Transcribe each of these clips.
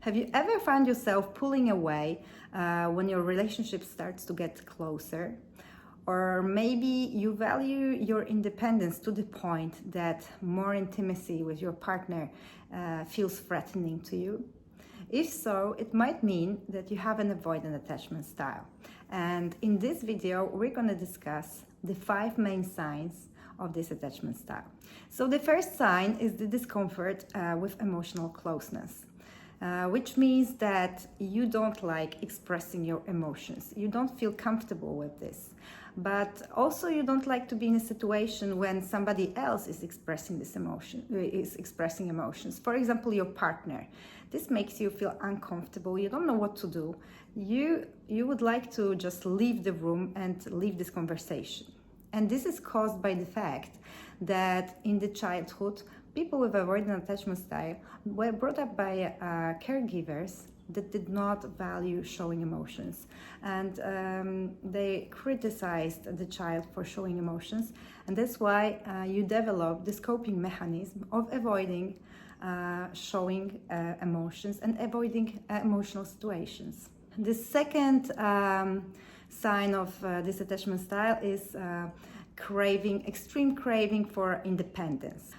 Have you ever found yourself pulling away when your relationship starts to get closer? Or maybe you value your independence to the point that more intimacy with your partner feels threatening to you? If so, it might mean that you have an avoidant attachment style. And in this video, we're going to discuss the 5 main signs of this attachment style. So the first sign is the discomfort with emotional closeness. Which means that you don't like expressing your emotions. You don't feel comfortable with this. But also you don't like to be in a situation when somebody else is expressing emotions. For example, your partner. This makes you feel uncomfortable. You don't know what to do. You would like to just leave the room and leave this conversation. And this is caused by the fact that in the childhood, people with avoidant attachment style were brought up by caregivers that did not value showing emotions, and they criticized the child for showing emotions, and that's why you develop this coping mechanism of avoiding showing emotions and avoiding emotional situations. The second sign of this attachment style is extreme craving for independence.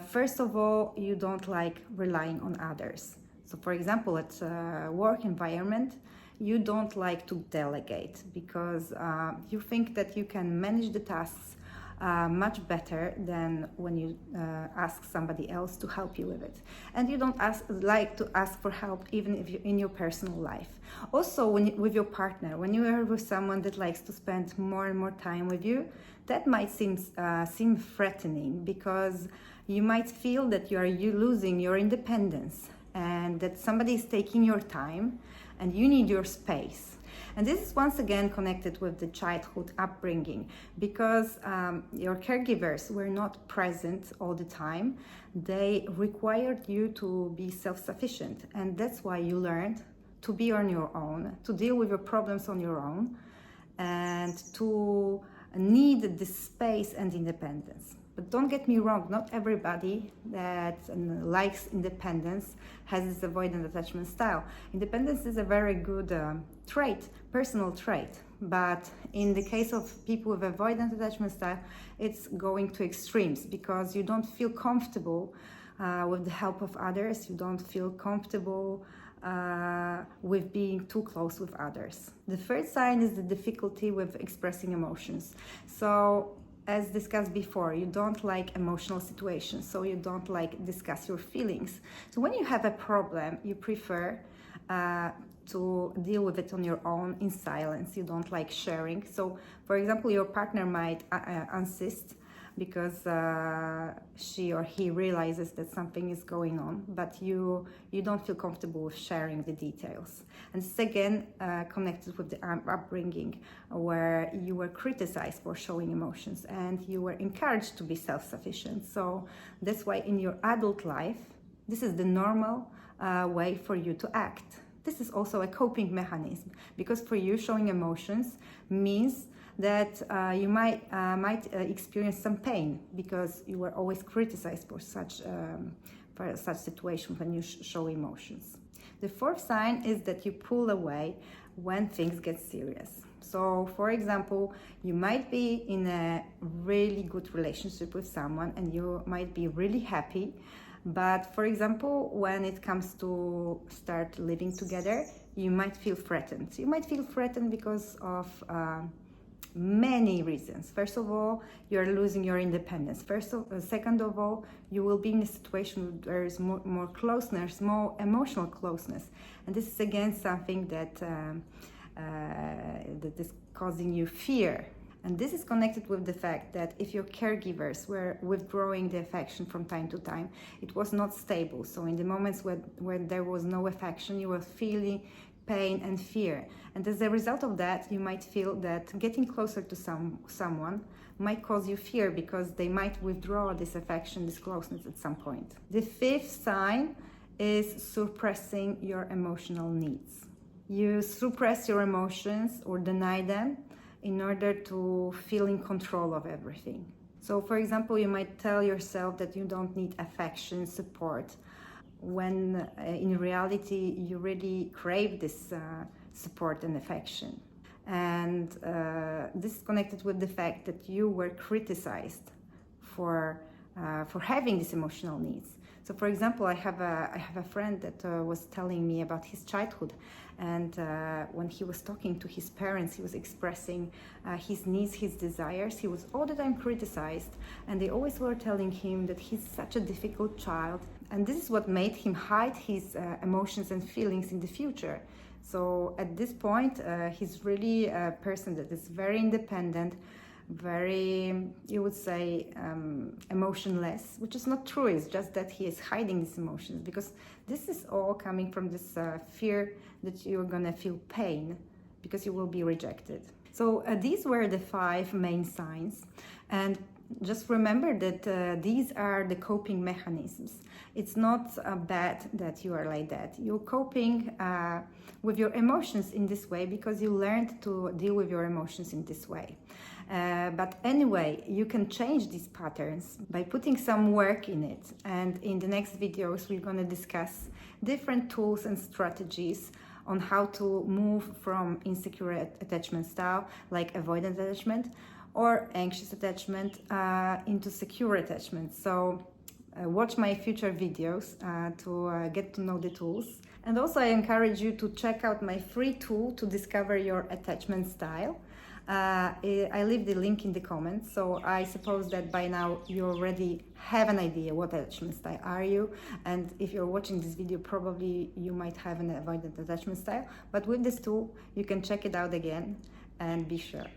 First of all, you don't like relying on others. So for example, at a work environment, you don't like to delegate because you think that you can manage the tasks much better than when you ask somebody else to help you with it. And you don't like to ask for help even if in your personal life. Also, with your partner, when you are with someone that likes to spend more and more time with you, that might seem threatening because you might feel that you're losing your independence and that somebody is taking your time and you need your space. And this is once again connected with the childhood upbringing because your caregivers were not present all the time. They required you to be self-sufficient, and that's why you learned to be on your own, to deal with your problems on your own, and to need the space and independence. But don't get me wrong, not everybody that likes independence has this avoidant attachment style. Independence is a very good personal trait, but in the case of people with avoidant attachment style, it's going to extremes because you don't feel comfortable with the help of others, you don't feel comfortable with being too close with others. The third sign is the difficulty with expressing emotions. So, as discussed before, you don't like emotional situations, so you don't like discuss your feelings. So when you have a problem, you prefer to deal with it on your own in silence. You don't like sharing. So, for example, your partner might insist because she or he realizes that something is going on, but you don't feel comfortable with sharing the details. And this is again connected with the upbringing, where you were criticized for showing emotions and you were encouraged to be self-sufficient. So that's why in your adult life, this is the normal way for you to act. This is also a coping mechanism because for you, showing emotions means that you might experience some pain because you were always criticized for such situation when you show emotions. The fourth sign is that you pull away when things get serious. So, for example, you might be in a really good relationship with someone and you might be really happy. But for example, when it comes to start living together, you might feel threatened. You might feel threatened because of many reasons. First of all, you're losing your independence. Second of all, you will be in a situation where there is more closeness, more emotional closeness. And this is again something that is causing you fear. And this is connected with the fact that if your caregivers were withdrawing the affection from time to time, it was not stable. So in the moments where there was no affection, you were feeling pain and fear. And as a result of that, you might feel that getting closer to someone might cause you fear because they might withdraw this affection, this closeness at some point. The fifth sign is suppressing your emotional needs. You suppress your emotions or deny them in order to feel in control of everything. So for example, you might tell yourself that you don't need affection, support, when in reality you really crave this support and affection. And this is connected with the fact that you were criticized for having these emotional needs. So, for example, I have a friend that was telling me about his childhood, and when he was talking to his parents, he was expressing his needs, his desires. He was all the time criticized, and they always were telling him that he's such a difficult child, and this is what made him hide his emotions and feelings in the future. So at this point, he's really a person that is very independent, very, you would say, emotionless, which is not true. It's just that he is hiding his emotions, because this is all coming from this fear that you're gonna feel pain because you will be rejected. So these were the 5 main signs, and just remember that these are the coping mechanisms. It's not bad that you are like that. You're coping with your emotions in this way because you learned to deal with your emotions in this way. But anyway, you can change these patterns by putting some work in it. And in the next videos, we're going to discuss different tools and strategies on how to move from insecure attachment style, like avoidant attachment, or anxious attachment, into secure attachment. So watch my future videos to get to know the tools. And also I encourage you to check out my free tool to discover your attachment style. I leave the link in the comments, so I suppose that by now you already have an idea what attachment style are you, and if you're watching this video, probably you might have an avoidant attachment style, but with this tool you can check it out again and be sure.